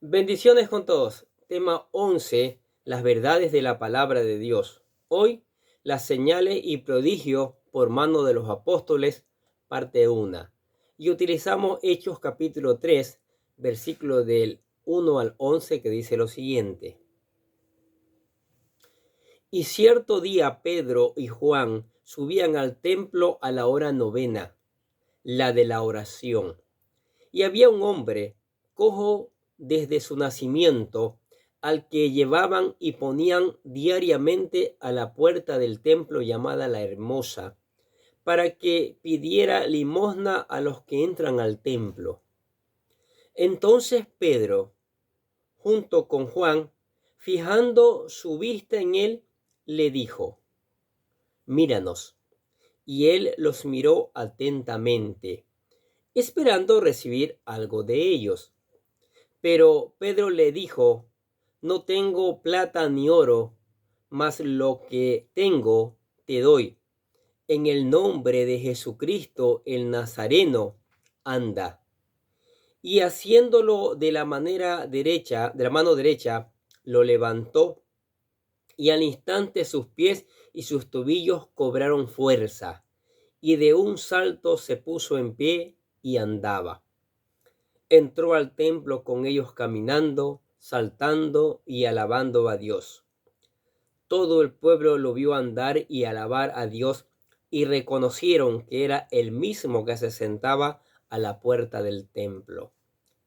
Bendiciones con todos. Tema 11. Las verdades de la palabra de Dios. Hoy, las señales y prodigios por mano de los apóstoles, parte 1. Y utilizamos Hechos capítulo 3, versículo del 1 al 11, que dice lo siguiente. Y cierto día Pedro y Juan subían al templo a la hora novena, la de la oración. Y había un hombre cojo desde su nacimiento, al que llevaban y ponían diariamente a la puerta del templo llamada la Hermosa, para que pidiera limosna a los que entran al templo. Entonces Pedro, junto con Juan, fijando su vista en él, le dijo: Míranos. Y él los miró atentamente, esperando recibir algo de ellos. Pero Pedro le dijo: No tengo plata ni oro, mas lo que tengo te doy. En el nombre de Jesucristo el Nazareno, anda. Y haciéndolo de la mano derecha, lo levantó, y al instante sus pies y sus tobillos cobraron fuerza, y de un salto se puso en pie y andaba. Entró al templo con ellos caminando, saltando y alabando a Dios. Todo el pueblo lo vio andar y alabar a Dios, y reconocieron que era el mismo que se sentaba a la puerta del templo,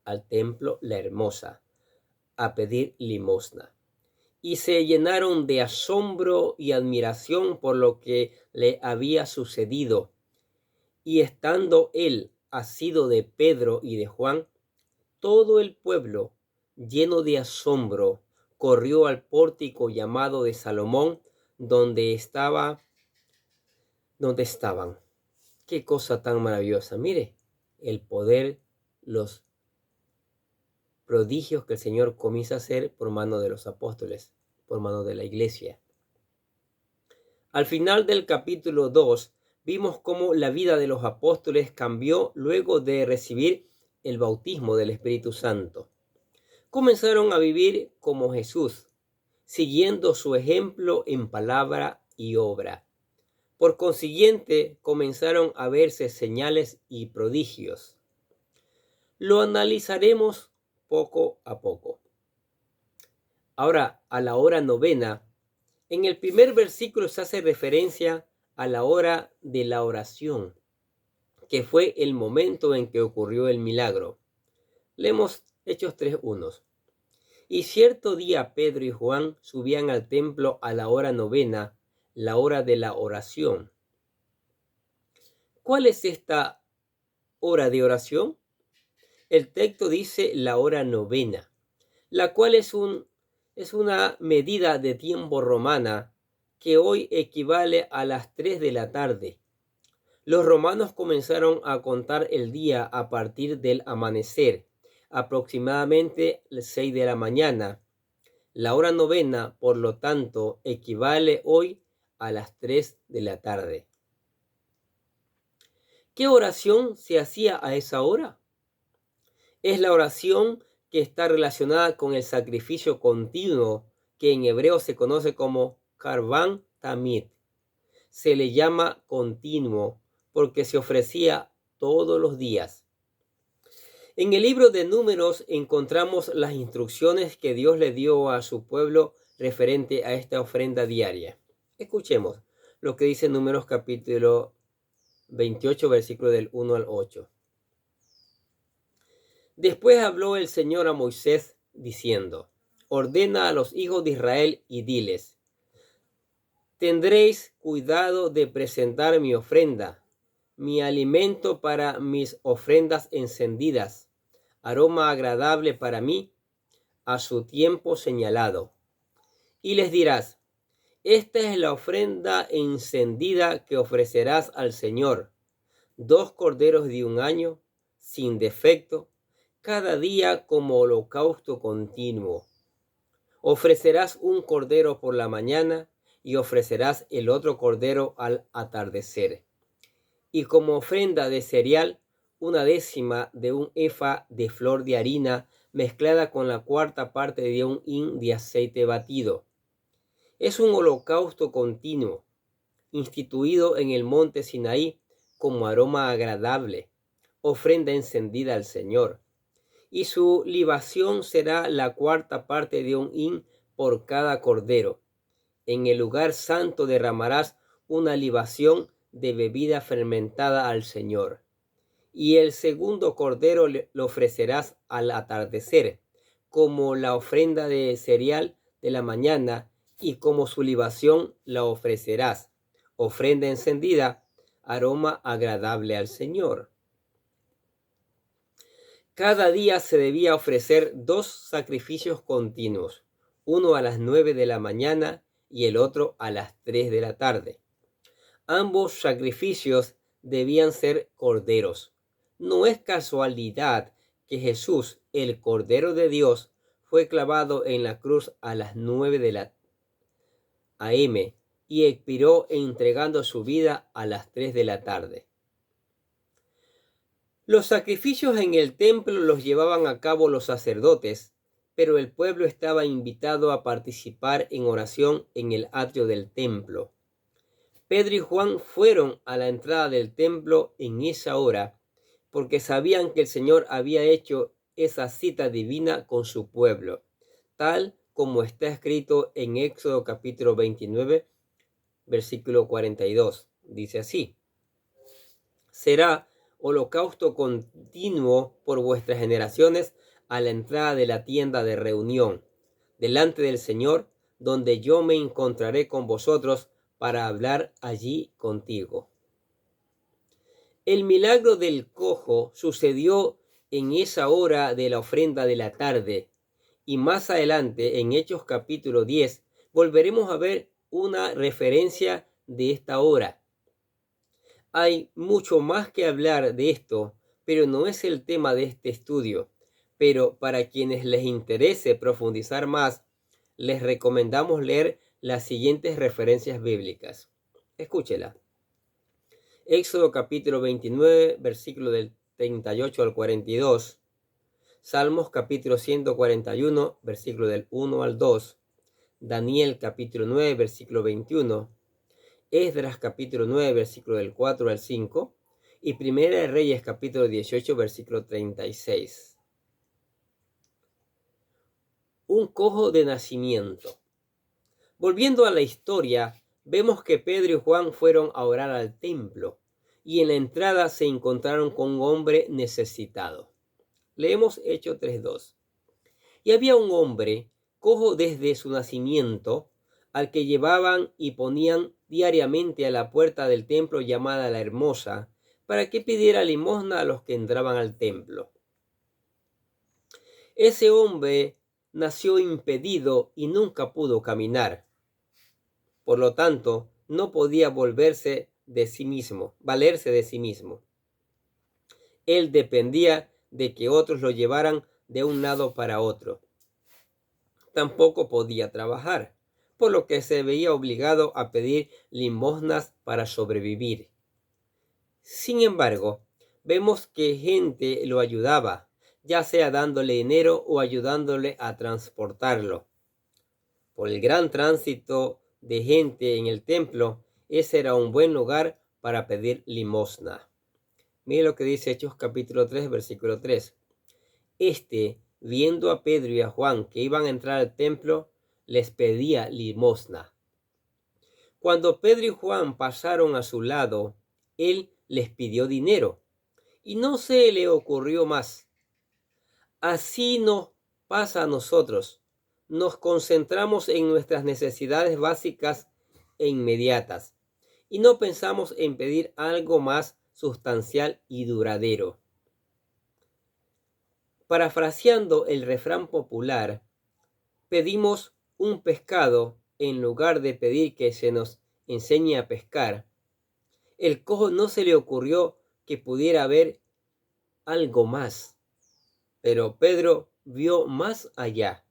al templo La Hermosa, a pedir limosna. Y se llenaron de asombro y admiración por lo que le había sucedido. Y estando él asido de Pedro y de Juan, todo el pueblo, lleno de asombro, corrió al pórtico llamado de Salomón, donde estaban. Qué cosa tan maravillosa. Mire, el poder, los prodigios que el Señor comienza a hacer por mano de los apóstoles, por mano de la iglesia. Al final del capítulo 2, vimos cómo la vida de los apóstoles cambió luego de recibir el bautismo del Espíritu Santo. Comenzaron a vivir como Jesús, siguiendo su ejemplo en palabra y obra. Por consiguiente, comenzaron a verse señales y prodigios. Lo analizaremos poco a poco. Ahora, a la hora novena, en el primer versículo se hace referencia a la hora de la oración, que fue el momento en que ocurrió el milagro. Leemos Hechos 3:1. Y cierto día Pedro y Juan subían al templo a la hora novena, la hora de la oración. ¿Cuál es esta hora de oración? El texto dice la hora novena, la cual es una medida de tiempo romana que hoy equivale a las 3 de la tarde. Los romanos comenzaron a contar el día a partir del amanecer, aproximadamente las 6 de la mañana. La hora novena, por lo tanto, equivale hoy a las 3 de la tarde. ¿Qué oración se hacía a esa hora? Es la oración que está relacionada con el sacrificio continuo, que en hebreo se conoce como Karban Tamid. Se le llama continuo porque se ofrecía todos los días. En el libro de Números encontramos las instrucciones que Dios le dio a su pueblo referente a esta ofrenda diaria. Escuchemos lo que dice Números capítulo 28, versículo del 1 al 8. Después habló el Señor a Moisés diciendo: Ordena a los hijos de Israel y diles: Tendréis cuidado de presentar mi ofrenda, mi alimento para mis ofrendas encendidas, aroma agradable para mí, a su tiempo señalado. Y les dirás: Esta es la ofrenda encendida que ofrecerás al Señor: 2 corderos de un año, sin defecto, cada día como holocausto continuo. Ofrecerás un cordero por la mañana y ofrecerás el otro cordero al atardecer. Y como ofrenda de cereal, 1/10 de un efa de flor de harina mezclada con la cuarta parte de un hin de aceite batido. Es un holocausto continuo, instituido en el monte Sinaí como aroma agradable, ofrenda encendida al Señor. Y su libación será la cuarta parte de un hin por cada cordero. En el lugar santo derramarás una libación de bebida fermentada al Señor. Y el segundo cordero lo ofrecerás al atardecer, como la ofrenda de cereal de la mañana, y como su libación la ofrecerás, ofrenda encendida, aroma agradable al Señor. Cada día se debía ofrecer 2 sacrificios continuos, uno a las 9 de la mañana y el otro a las 3 de la tarde. Ambos sacrificios debían ser corderos. No es casualidad que Jesús, el Cordero de Dios, fue clavado en la cruz a las 9 de la a.m. y expiró entregando su vida a las 3 de la tarde. Los sacrificios en el templo los llevaban a cabo los sacerdotes, pero el pueblo estaba invitado a participar en oración en el atrio del templo. Pedro y Juan fueron a la entrada del templo en esa hora, porque sabían que el Señor había hecho esa cita divina con su pueblo, tal como está escrito en Éxodo capítulo 29, versículo 42. Dice así: será holocausto continuo por vuestras generaciones a la entrada de la tienda de reunión, delante del Señor, donde yo me encontraré con vosotros para hablar allí contigo. El milagro del cojo sucedió en esa hora de la ofrenda de la tarde, y más adelante, en Hechos capítulo 10, volveremos a ver una referencia de esta hora. Hay mucho más que hablar de esto, pero no es el tema de este estudio. Pero para quienes les interese profundizar más, les recomendamos leer las siguientes referencias bíblicas. Escúchela. Éxodo capítulo 29, versículo del 38 al 42. Salmos capítulo 141, versículo del 1 al 2. Daniel capítulo 9, versículo 21. Esdras capítulo 9, versículo del 4 al 5, y Primera de Reyes capítulo 18, versículo 36. Un cojo de nacimiento. Volviendo a la historia, vemos que Pedro y Juan fueron a orar al templo, y en la entrada se encontraron con un hombre necesitado. Leemos Hechos 3:2. Y había un hombre cojo desde su nacimiento, al que llevaban y ponían diariamente a la puerta del templo llamada La Hermosa, para que pidiera limosna a los que entraban al templo. Ese hombre nació impedido y nunca pudo caminar. Por lo tanto, no podía valerse de sí mismo. Él dependía de que otros lo llevaran de un lado para otro. Tampoco podía trabajar, por lo que se veía obligado a pedir limosnas para sobrevivir. Sin embargo, vemos que gente lo ayudaba, ya sea dándole dinero o ayudándole a transportarlo. Por el gran tránsito de gente en el templo, ese era un buen lugar para pedir limosna. Mire lo que dice Hechos capítulo 3, versículo 3. Viendo a Pedro y a Juan que iban a entrar al templo, les pedía limosna. Cuando Pedro y Juan pasaron a su lado, él les pidió dinero y no se le ocurrió más. Así nos pasa a nosotros. Nos concentramos en nuestras necesidades básicas e inmediatas y no pensamos en pedir algo más sustancial y duradero. Parafraseando el refrán popular, pedimos un pescado en lugar de pedir que se nos enseñe a pescar. El cojo no se le ocurrió que pudiera haber algo más, pero Pedro vio más allá.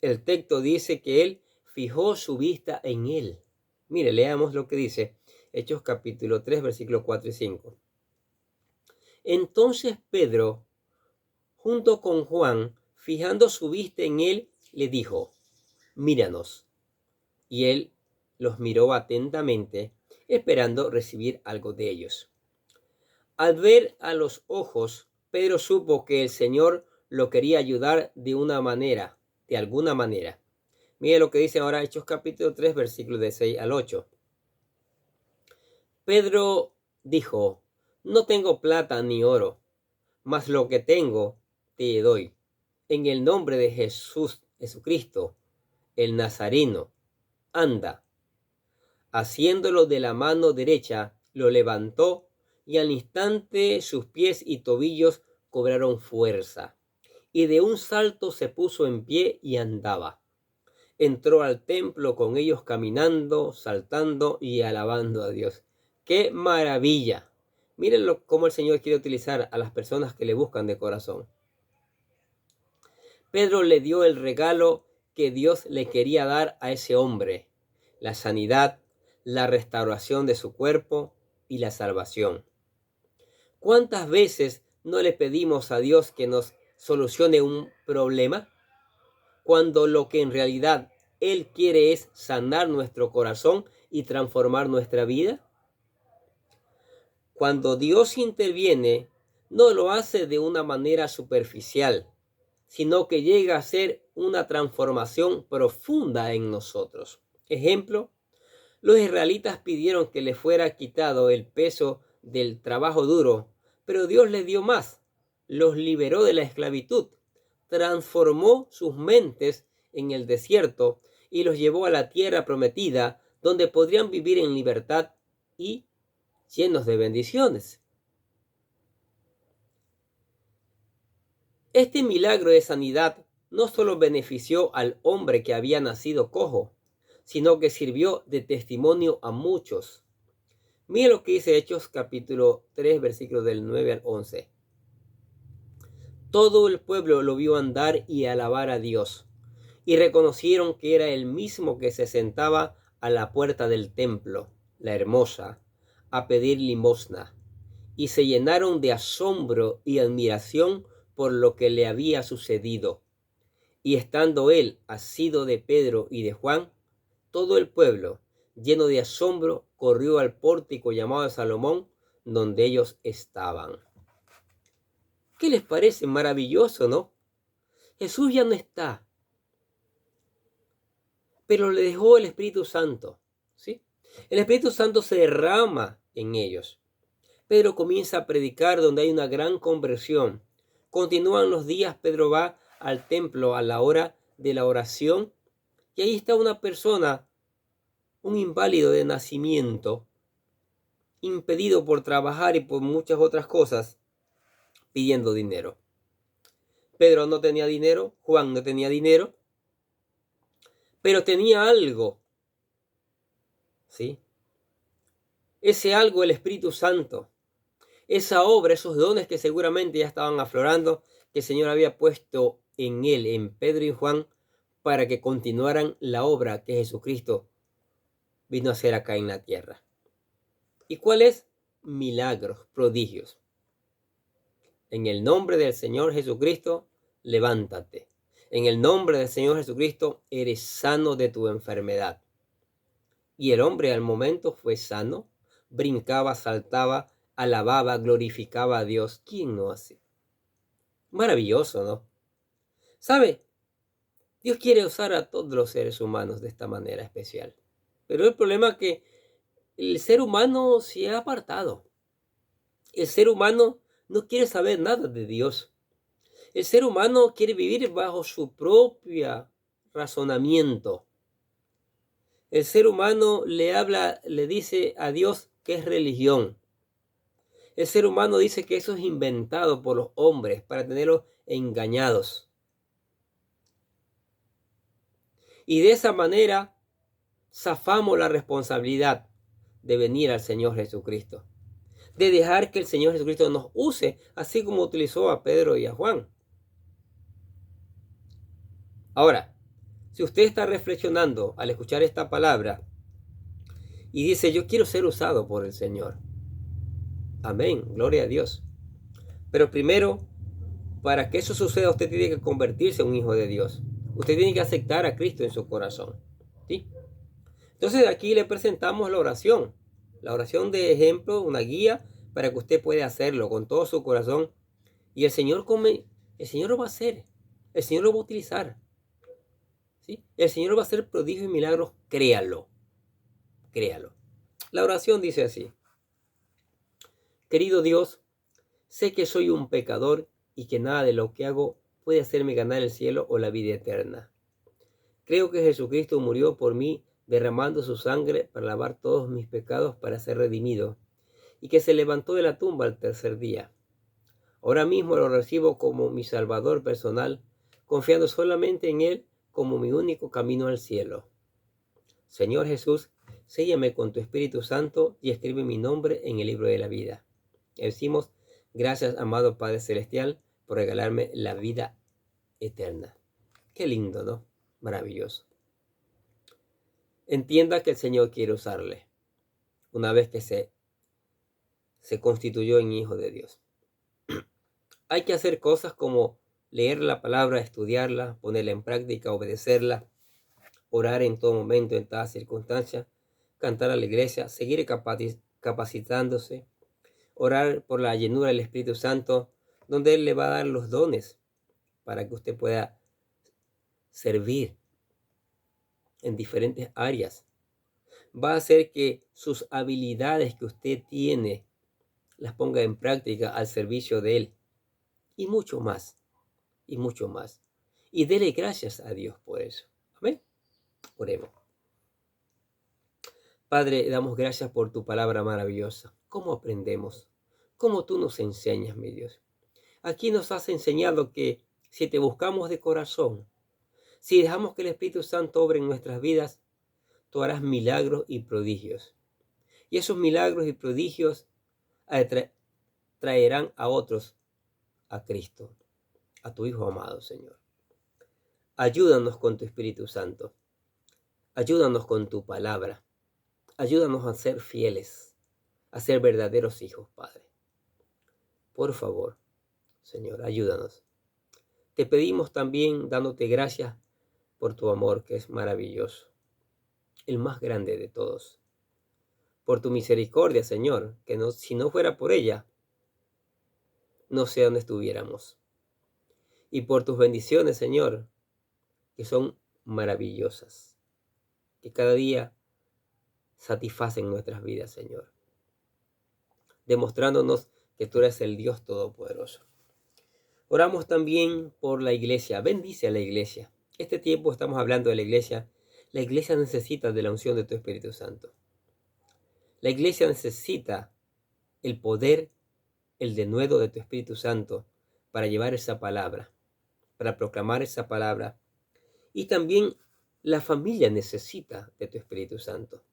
El texto dice que él fijó su vista en él. Mire, leamos lo que dice Hechos capítulo 3, versículos 4 y 5. Entonces Pedro, junto con Juan, fijando su vista en él, le dijo: míranos. Y él los miró atentamente, esperando recibir algo de ellos. Al ver a los ojos, Pedro supo que el Señor lo quería ayudar de alguna manera. Mire lo que dice ahora Hechos capítulo 3, versículos de 6 al 8. Pedro dijo: no tengo plata ni oro, mas lo que tengo te doy. En el nombre de Jesucristo, el Nazareno, anda. Haciéndolo de la mano derecha, lo levantó, y al instante sus pies y tobillos cobraron fuerza, y de un salto se puso en pie y andaba. Entró al templo con ellos caminando, saltando y alabando a Dios. ¡Qué maravilla! Miren cómo el Señor quiere utilizar a las personas que le buscan de corazón. Pedro le dio el regalo que Dios le quería dar a ese hombre: la sanidad, la restauración de su cuerpo y la salvación. ¿Cuántas veces no le pedimos a Dios que nos solucione un problema, cuando lo que en realidad Él quiere es sanar nuestro corazón y transformar nuestra vida? Cuando Dios interviene, no lo hace de una manera superficial, sino que llega a ser una transformación profunda en nosotros. Ejemplo: los israelitas pidieron que les fuera quitado el peso del trabajo duro, pero Dios les dio más. Los liberó de la esclavitud, transformó sus mentes en el desierto y los llevó a la tierra prometida, donde podrían vivir en libertad y llenos de bendiciones. Este milagro de sanidad no solo benefició al hombre que había nacido cojo, sino que sirvió de testimonio a muchos. Mira lo que dice Hechos capítulo 3, versículos del 9 al 11. Todo el pueblo lo vio andar y alabar a Dios, y reconocieron que era el mismo que se sentaba a la puerta del templo, la hermosa, a pedir limosna, y se llenaron de asombro y admiración por lo que le había sucedido. Y estando él asido de Pedro y de Juan, todo el pueblo, lleno de asombro, corrió al pórtico llamado Salomón, donde ellos estaban. ¿Qué les parece? Maravilloso, ¿no? Jesús ya no está, pero le dejó el Espíritu Santo, ¿sí? El Espíritu Santo se derrama en ellos. Pedro comienza a predicar, donde hay una gran conversión. Continúan los días, Pedro va al templo a la hora de la oración, y ahí está una persona, un inválido de nacimiento, impedido por trabajar y por muchas otras cosas, pidiendo dinero. Pedro no tenía dinero, Juan no tenía dinero, pero tenía algo, ¿sí? Ese algo, el Espíritu Santo, esa obra, esos dones que seguramente ya estaban aflorando, que el Señor había puesto en él, en Pedro y Juan, para que continuaran la obra que Jesucristo vino a hacer acá en la tierra. ¿Y cuáles? Milagros, prodigios. En el nombre del Señor Jesucristo, levántate. En el nombre del Señor Jesucristo, eres sano de tu enfermedad. Y el hombre al momento fue sano, brincaba, saltaba, alababa, glorificaba a Dios. ¿Quién no hace? Maravilloso, ¿no? ¿Sabe? Dios quiere usar a todos los seres humanos de esta manera especial. Pero el problema es que el ser humano se ha apartado. El ser humano no quiere saber nada de Dios. El ser humano quiere vivir bajo su propio razonamiento. El ser humano le dice a Dios que es religión. El ser humano dice que eso es inventado por los hombres para tenerlos engañados. Y de esa manera zafamos la responsabilidad de venir al Señor Jesucristo, de dejar que el Señor Jesucristo nos use, así como utilizó a Pedro y a Juan. Ahora, si usted está reflexionando al escuchar esta palabra y dice: yo quiero ser usado por el Señor. Amén, gloria a Dios. Pero primero para que eso suceda, usted tiene que convertirse en un hijo de Dios. Usted tiene que aceptar a Cristo en su corazón. ¿Sí? Entonces aquí le presentamos la oración. La oración de ejemplo, una guía para que usted pueda hacerlo con todo su corazón. Y el Señor lo va a hacer. El Señor lo va a utilizar. ¿Sí? El Señor va a hacer prodigios y milagros. Créalo. Créalo. La oración dice así. Querido Dios, sé que soy un pecador y que nada de lo que hago puede hacerme ganar el cielo o la vida eterna. Creo que Jesucristo murió por mí derramando su sangre para lavar todos mis pecados para ser redimido, y que se levantó de la tumba al tercer día. Ahora mismo lo recibo como mi Salvador personal, confiando solamente en Él como mi único camino al cielo. Señor Jesús, séllame con tu Espíritu Santo y escribe mi nombre en el libro de la vida. Decimos, gracias, amado Padre Celestial, por regalarme la vida eterna. Qué lindo, ¿no? Maravilloso. Entienda que el Señor quiere usarle una vez que se constituyó en hijo de Dios. Hay que hacer cosas como leer la palabra, estudiarla, ponerla en práctica, obedecerla, orar en todo momento, en toda circunstancia, cantar a la iglesia, seguir capacitándose, orar por la llenura del Espíritu Santo, donde Él le va a dar los dones para que usted pueda servir en diferentes áreas. Va a hacer que sus habilidades que usted tiene las ponga en práctica al servicio de Él. Y mucho más, y mucho más. Y dele gracias a Dios por eso. Amén. Oremos. Padre, damos gracias por tu palabra maravillosa. ¿Cómo aprendemos? ¿Cómo tú nos enseñas, mi Dios? Aquí nos has enseñado que si te buscamos de corazón, si dejamos que el Espíritu Santo obre en nuestras vidas, tú harás milagros y prodigios. Y esos milagros y prodigios traerán a otros a Cristo, a tu Hijo amado, Señor. Ayúdanos con tu Espíritu Santo. Ayúdanos con tu palabra. Ayúdanos a ser fieles, a ser verdaderos hijos, Padre. Por favor, Señor, ayúdanos. Te pedimos también dándote gracias por tu amor, que es maravilloso, el más grande de todos. Por tu misericordia, Señor, que si no fuera por ella, no sé dónde estuviéramos. Y por tus bendiciones, Señor, que son maravillosas, que cada día satisfacen nuestras vidas, Señor, demostrándonos que tú eres el Dios Todopoderoso. Oramos también por la iglesia. Bendice a la iglesia. Este tiempo estamos hablando de la iglesia. La iglesia necesita de la unción de tu Espíritu Santo. La iglesia necesita el poder, el denuedo de tu Espíritu Santo para llevar esa palabra, para proclamar esa palabra. Y también la familia necesita de tu Espíritu Santo.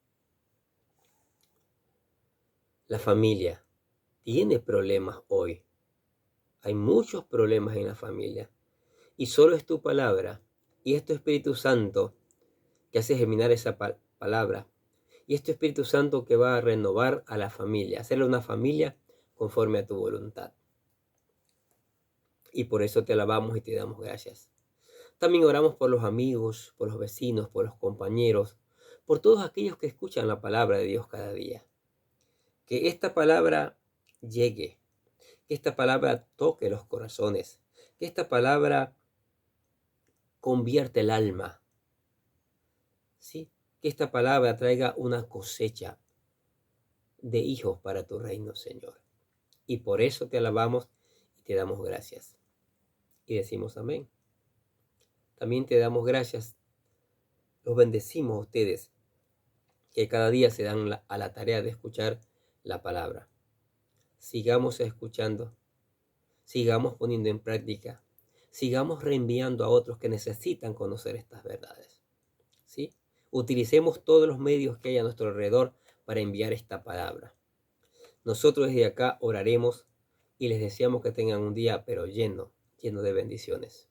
La familia tiene problemas hoy. Hay muchos problemas en la familia. Y solo es tu palabra y es tu Espíritu Santo que hace germinar esa palabra. Y es tu Espíritu Santo que va a renovar a la familia, hacerle una familia conforme a tu voluntad. Y por eso te alabamos y te damos gracias. También oramos por los amigos, por los vecinos, por los compañeros, por todos aquellos que escuchan la palabra de Dios cada día. Que esta palabra llegue, que esta palabra toque los corazones, que esta palabra convierte el alma. ¿Sí? Que esta palabra traiga una cosecha de hijos para tu reino, Señor. Y por eso te alabamos y te damos gracias. Y decimos amén. También te damos gracias. Los bendecimos a ustedes que cada día se dan a la tarea de escuchar la palabra. Sigamos escuchando. Sigamos poniendo en práctica. Sigamos reenviando a otros que necesitan conocer estas verdades. ¿Sí? Utilicemos todos los medios que hay a nuestro alrededor para enviar esta palabra. Nosotros desde acá oraremos y les deseamos que tengan un día pero lleno de bendiciones.